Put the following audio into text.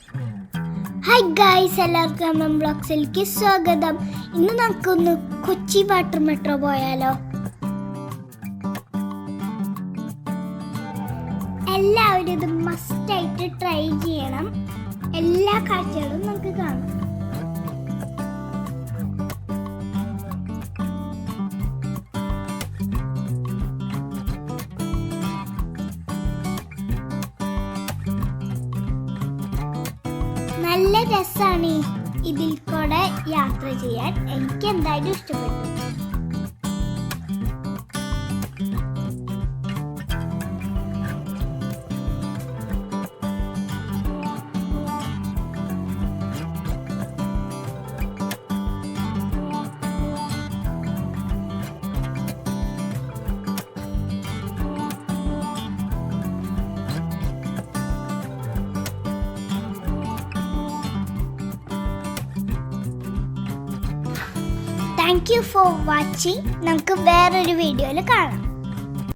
Hi guys, എല്ലാവർക്കും MM വ്ളോഗ്സിലേക്ക് സ്വാഗതം. ഇന്ന് നമുക്കൊന്ന് കൊച്ചി വാട്ടർ മെട്രോ പോയാലോ? എല്ലാവരും ഇത് മസ്റ്റായിട്ട് ട്രൈ ചെയ്യണം. എല്ലാ കാഴ്ചകളും നമുക്ക് കാണാം. നല്ല രസമാണ് ഇതിൽ കൂടെ യാത്ര ചെയ്യാൻ. എനിക്ക് എന്തായാലും ഇഷ്ടപ്പെട്ടു. Thank you for watching. നമുക്ക് വേറൊരു വീഡിയോയിൽ കാണാം.